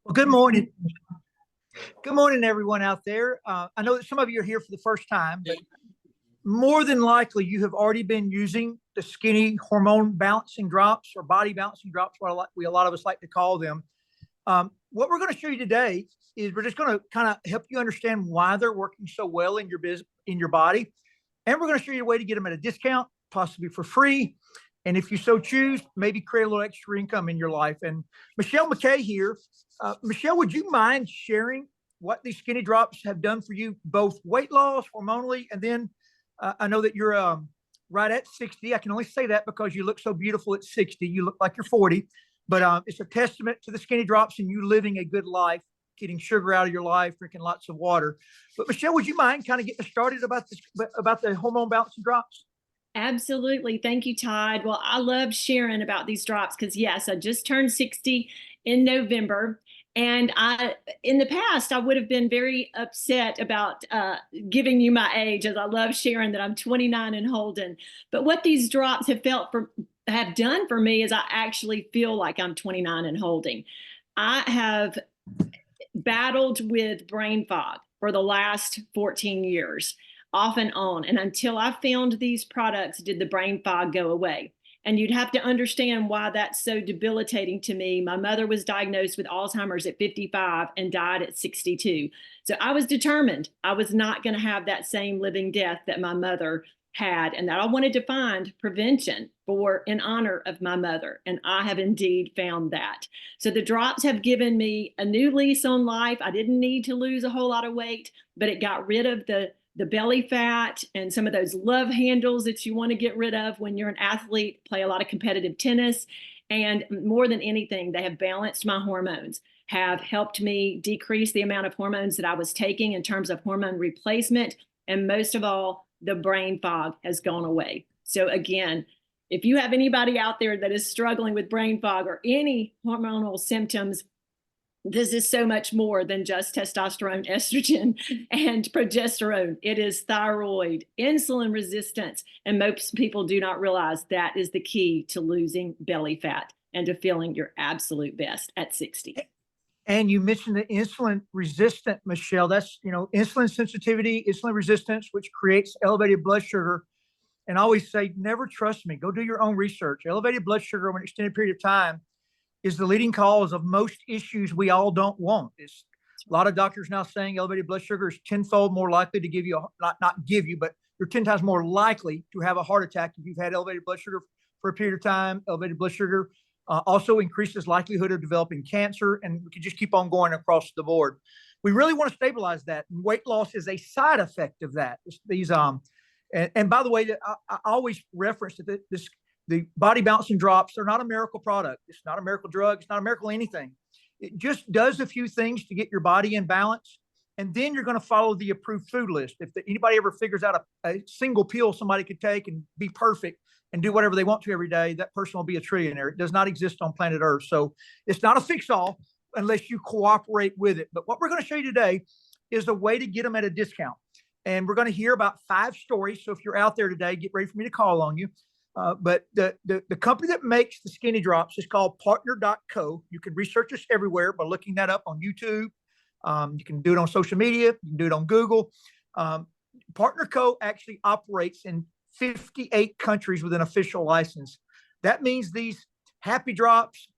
Well, good morning. Good morning, everyone out there. I know that some of you are here for the first time, but more than likely you have already been using the skinny hormone balancing drops or body balancing drops, what a lot of us like to call them. What we're going to show you today is we're just going to kind of help you understand why they're working so well in your business, in your body, and we're going to show you a way to get them at a discount, possibly for free. And if you so choose, maybe create a little extra income in your life. And Michelle McKay here. Michelle, would you mind sharing what these skinny drops have done for you, both weight loss, hormonally, and then I know that you're right at 60. I can only say that because you look so beautiful at 60. You look like you're 40, but it's a testament to the skinny drops and you living a good life, getting sugar out of your life, drinking lots of water. But Michelle, would you mind kind of getting started about the hormone balancing drops? Absolutely. Thank you, Todd. Well, I love sharing about these drops because, yes, I just turned 60 in November. And in the past, I would have been very upset about giving you my age, as I love sharing that I'm 29 and holding. But what these drops have done for me is I actually feel like I'm 29 and holding. I have battled with brain fog for the last 14 years, off and on. And until I found these products, did the brain fog go away. And you'd have to understand why that's so debilitating to me. My mother was diagnosed with Alzheimer's at 55 and died at 62. So I was determined I was not going to have that same living death that my mother had, and that I wanted to find prevention for in honor of my mother. And I have indeed found that. So the drops have given me a new lease on life. I didn't need to lose a whole lot of weight, but it got rid of the belly fat and some of those love handles that you want to get rid of when you're an athlete, play a lot of competitive tennis. And more than anything, they have balanced my hormones, have helped me decrease the amount of hormones that I was taking in terms of hormone replacement. And most of all, the brain fog has gone away. So again, if you have anybody out there that is struggling with brain fog or any hormonal symptoms, this is so much more than just testosterone, estrogen, and progesterone. It is thyroid, insulin resistance, and most people do not realize that is the key to losing belly fat and to feeling your absolute best at 60. And you mentioned the insulin resistant, Michelle. That's, insulin sensitivity, insulin resistance, which creates elevated blood sugar. And I always say, never trust me. Go do your own research. Elevated blood sugar over an extended period of time is the leading cause of most issues we all don't want. It's a lot of doctors now saying elevated blood sugar is tenfold more likely to give you, not give you, but you're 10 times more likely to have a heart attack if you've had elevated blood sugar for a period of time. Elevated blood sugar also increases likelihood of developing cancer, and we could just keep on going across the board. We really want to stabilize that. And weight loss is a side effect of that. These and by the way, I always reference that the body balancing drops. They're not a miracle product. It's not a miracle drug. It's not a miracle anything. It just does a few things to get your body in balance, and then you're going to follow the approved food list. If anybody ever figures out a single pill somebody could take and be perfect and do whatever they want to every day, that person will be a trillionaire. It does not exist on planet Earth. So it's not a fix-all unless you cooperate with it. But what we're going to show you today is a way to get them at a discount. And we're going to hear about 5 stories. So if you're out there today, get ready for me to call on you. But the company that makes the skinny drops is called Partner.co. You can research us everywhere by looking that up on YouTube. You can do it on social media. You can do it on Google. Partner.co actually operates in 58 countries with an official license. That means these happy drops,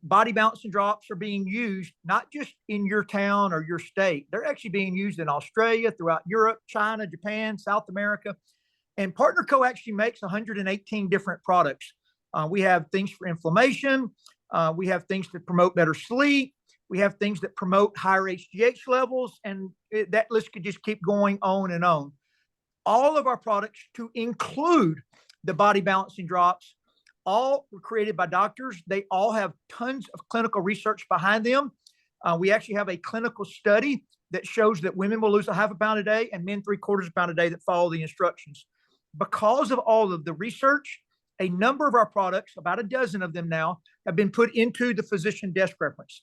body balancing drops are being used not just in your town or your state. They're actually being used in Australia, throughout Europe, China, Japan, South America. And Partner Co. actually makes 118 different products. We have things for inflammation. We have things that promote better sleep. We have things that promote higher HGH levels. And that list could just keep going on and on. All of our products, to include the body balancing drops, all were created by doctors. They all have tons of clinical research behind them. We actually have a clinical study that shows that women will lose a half a pound a day and men 3/4 pound a day that follow the instructions. Because of all of the research, a number of our products, about a dozen of them now, have been put into the physician desk reference.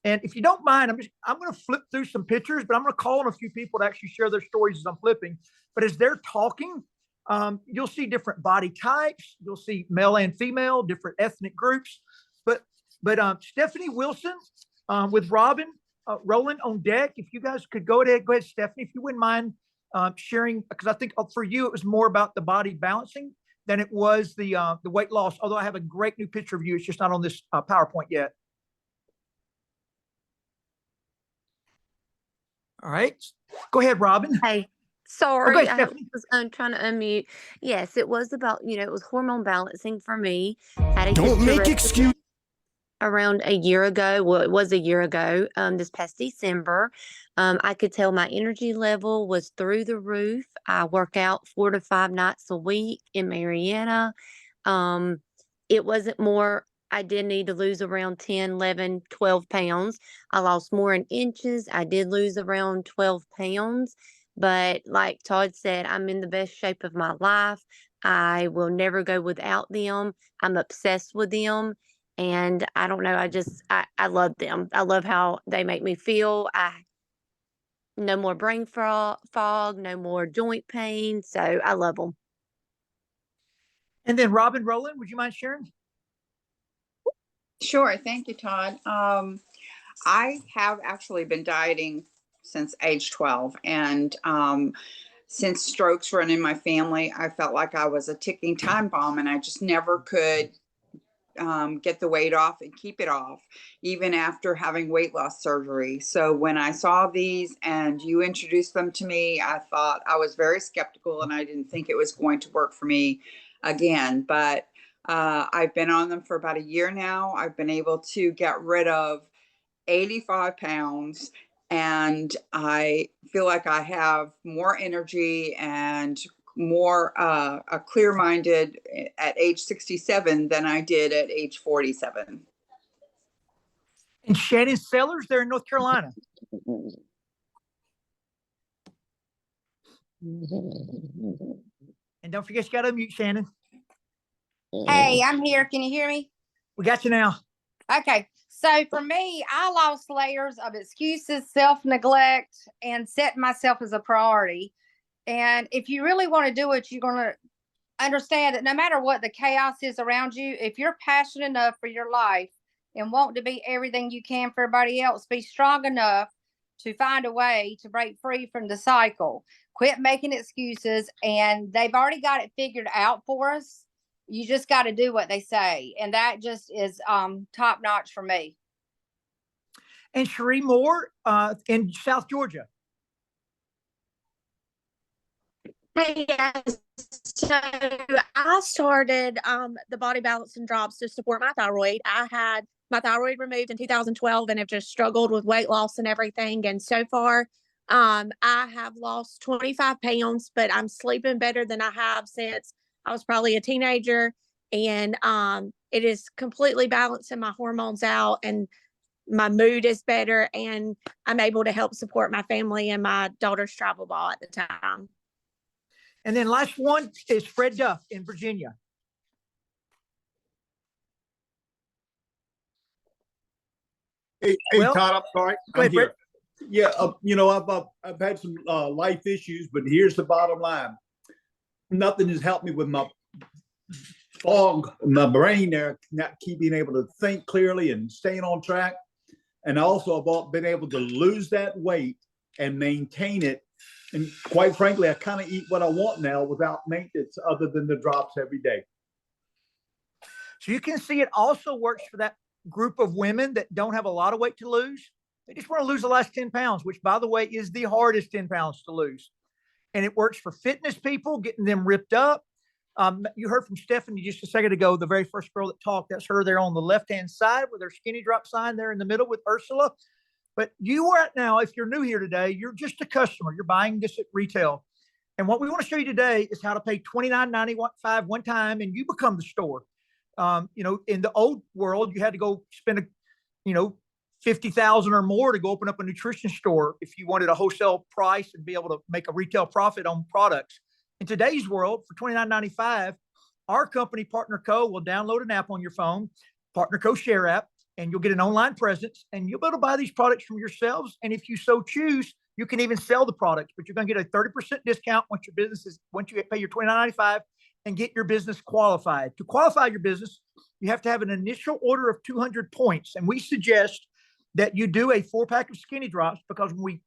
And if you don't mind, I'm going to flip through some pictures, but I'm going to call on a few people to actually share their stories as I'm flipping. But as they're talking, you'll see different body types. You'll see male and female, different ethnic groups. But Stephanie Wilson with Robin, Roland on deck. If you guys could go ahead, Stephanie, if you wouldn't mind sharing, because I think for you it was more about the body balancing than it was the weight loss. Although I have a great new picture of you, it's just not on this PowerPoint yet. All right, go ahead, Robin. Hey, Oh, go sorry, ahead, I Stephanie. was trying to unmute. Yes, it was about, it was hormone balancing for me. Had a Don't make hysterectomy excuses. around a year ago. Well, it was a year ago, this past December. I could tell my energy level was through the roof. I work out 4 to 5 nights a week in Marietta. Um, it wasn't more, I did need to lose around 10, 11, 12 pounds. I lost more in inches. I did lose around 12 pounds. But like Todd said, I'm in the best shape of my life. I will never go without them. I'm obsessed with them. And I don't know, I love them. I love how they make me feel. No more brain fog, no more joint pain. So I love them. And then Robin, Roland, would you mind sharing? Sure. Thank you, Todd. I have actually been dieting since age 12. And since strokes run in my family, I felt like I was a ticking time bomb and I just never could get the weight off and keep it off, even after having weight loss surgery. So when I saw these and you introduced them to me, I thought I was very skeptical and I didn't think it was going to work for me again. But I've been on them for about a year now. I've been able to get rid of 85 pounds and I feel like I have more energy and more a clear-minded at age 67 than I did at age 47. And Shannon Sellers, they're in North Carolina. And don't forget, you got to unmute, Shannon. Hey, I'm here. Can you hear me? We got you now. Okay. So for me, I lost layers of excuses, self-neglect, and setting myself as a priority. And if you really want to do it, you're going to understand that no matter what the chaos is around you, if you're passionate enough for your life and want to be everything you can for everybody else, be strong enough to find a way to break free from the cycle. Quit making excuses. And they've already got it figured out for us. You just got to do what they say. And that just is top notch for me. And Cherie Moore in South Georgia. Hey guys, so I started the body balancing drops to support my thyroid. I had my thyroid removed in 2012 and have just struggled with weight loss and everything. And so far, I have lost 25 pounds, but I'm sleeping better than I have since I was probably a teenager. And it is completely balancing my hormones out and my mood is better. And I'm able to help support my family and my daughter's travel ball at the time. And then last one is Fred Duff in Virginia. Hey, Well, Todd, I'm sorry. go ahead, I'm here. Yeah, I've had some life issues, but here's the bottom line. Nothing has helped me with my fog, my brain there, not being able to think clearly and staying on track. And also I've been able to lose that weight and maintain it. And quite frankly, I kind of eat what I want now without maintenance other than the drops every day. So you can see it also works for that group of women that don't have a lot of weight to lose. They just want to lose the last 10 pounds, which by the way, is the hardest 10 pounds to lose. And it works for fitness people, getting them ripped up. You heard from Stephanie just a second ago, the very first girl that talked, that's her there on the left-hand side with her skinny drop sign there in the middle with Ursula. But you right now, if you're new here today, you're just a customer. You're buying this at retail. And what we want to show you today is how to pay $29.95 one time and you become the store. In the old world, you had to go spend $50,000 or more to go open up a nutrition store if you wanted a wholesale price and be able to make a retail profit on products. In today's world, for $29.95, our company, Partner Co, will download an app on your phone, Partner Co Share app, and you'll get an online presence and you'll be able to buy these products from yourselves. And if you so choose, you can even sell the products, but you're going to get a 30% discount once you pay your $29.95 and get your business qualified. To qualify your business, you have to have an initial order of 200 points. And we suggest that you do a 4-pack of Skinny Drops, because when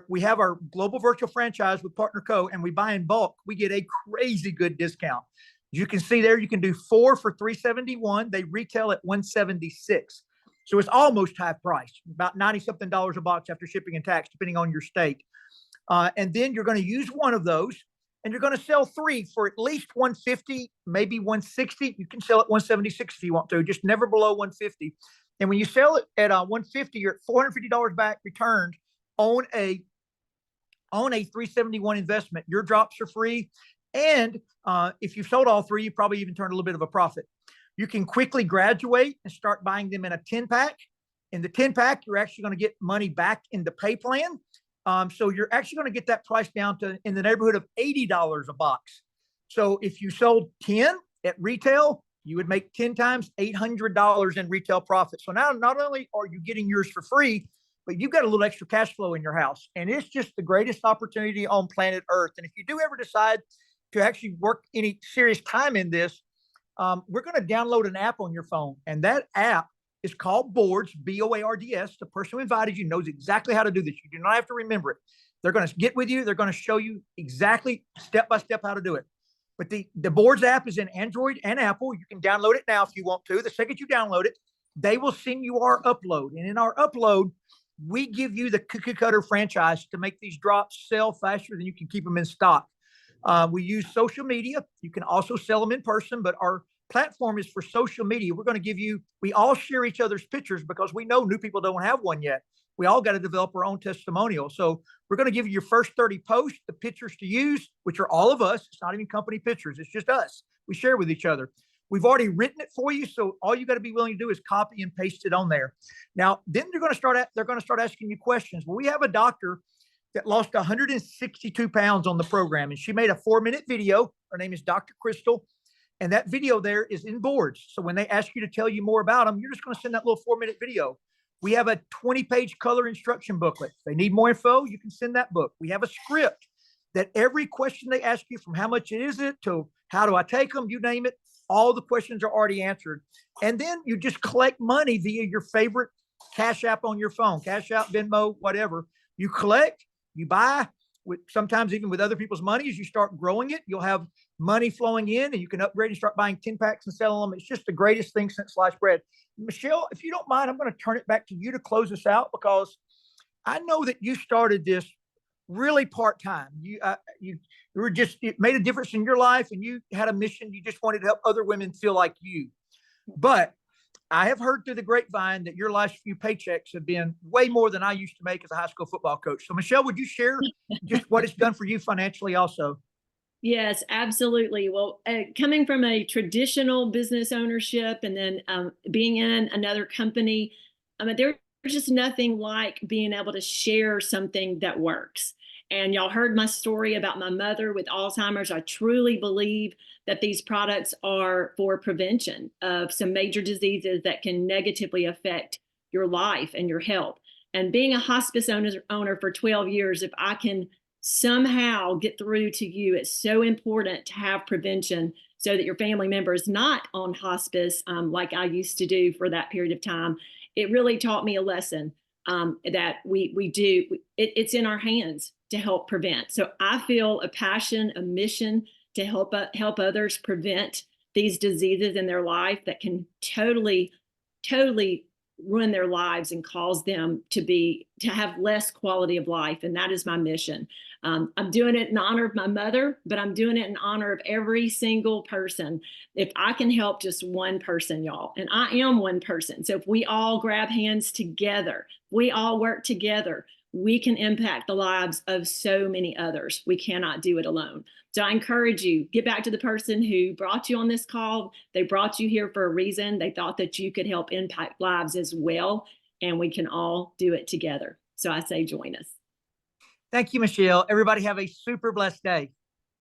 we have our global virtual franchise with Partner Co. and we buy in bulk, we get a crazy good discount. You can see there, you can do 4 for $371. They retail at $176. So it's almost half price, about 90 something dollars a box after shipping and tax, depending on your state. And then you're going to use one of those, and you're going to sell 3 for at least $150, maybe $160. You can sell at $176 if you want to, just never below $150. And when you sell it at $150, you're at $450 back returned on a $371 investment. Your drops are free. And if you've sold all 3, you probably even turned a little bit of a profit. You can quickly graduate and start buying them in a 10-pack. In the 10-pack, you're actually going to get money back in the pay plan. So you're actually going to get that price down to in the neighborhood of $80 a box. So if you sold 10 at retail, you would make 10 times $800 in retail profit. So now not only are you getting yours for free, but you've got a little extra cash flow in your house. And it's just the greatest opportunity on planet Earth. And if you do ever decide to actually work any serious time in this, we're going to download an app on your phone. And that app is called Boards, BOARDS. The person who invited you knows exactly how to do this. You do not have to remember it. They're going to get with you. They're going to show you exactly step-by-step how to do it. But the Boards app is in Android and Apple. You can download it now if you want to. The second you download it, they will send you our upload. And in our upload, we give you the cookie cutter franchise to make these drops sell faster than you can keep them in stock. We use social media. You can also sell them in person, but our platform is for social media. We're going to give you, we all share each other's pictures because we know new people don't have one yet. We all got to develop our own testimonial. So we're going to give you your first 30 posts, the pictures to use, which are all of us. It's not even company pictures. It's just us. We share with each other. We've already written it for you. So all you got to be willing to do is copy and paste it on there. Now, then they're going to start asking you questions. Well, we have a doctor that lost 162 pounds on the program, and she made a 4-minute video. Her name is Dr. Crystal. And that video there is in Boards. So when they ask you to tell you more about them, you're just going to send that little 4-minute video. We have a 20-page color instruction booklet. If they need more info, you can send that book. We have a script that every question they ask you, from how much is it to how do I take them, you name it, all the questions are already answered. And then you just collect money via your favorite Cash App on your phone, Cash App, Venmo, whatever. You collect, you buy, sometimes even with other people's money. As you start growing it, you'll have money flowing in, and you can upgrade and start buying 10 packs and selling them. It's just the greatest thing since sliced bread. Michelle, if you don't mind, I'm going to turn it back to you to close us out, because I know that you started this really part-time. You were just, it made a difference in your life, and you had a mission. You just wanted to help other women feel like you. But I have heard through the grapevine that your last few paychecks have been way more than I used to make as a high school football coach. So Michelle, would you share just what it's done for you financially also? Yes, absolutely. Well, coming from a traditional business ownership and then being in another company, there's just nothing like being able to share something that works. And y'all heard my story about my mother with Alzheimer's. I truly believe that these products are for prevention of some major diseases that can negatively affect your life and your health. And being a hospice owner for 12 years, if I can somehow get through to you, it's so important to have prevention so that your family member is not on hospice like I used to do for that period of time. It really taught me a lesson that it's in our hands to help prevent. So I feel a passion, a mission to help others prevent these diseases in their life that can totally ruin their lives and cause them to have less quality of life. And that is my mission. I'm doing it in honor of my mother, but I'm doing it in honor of every single person. If I can help just one person, y'all, and I am one person. So if we all grab hands together, we all work together, we can impact the lives of so many others. We cannot do it alone. So I encourage you, get back to the person who brought you on this call. They brought you here for a reason. They thought that you could help impact lives as well, and we can all do it together. So I say join us. Thank you, Michelle. Everybody have a super blessed day.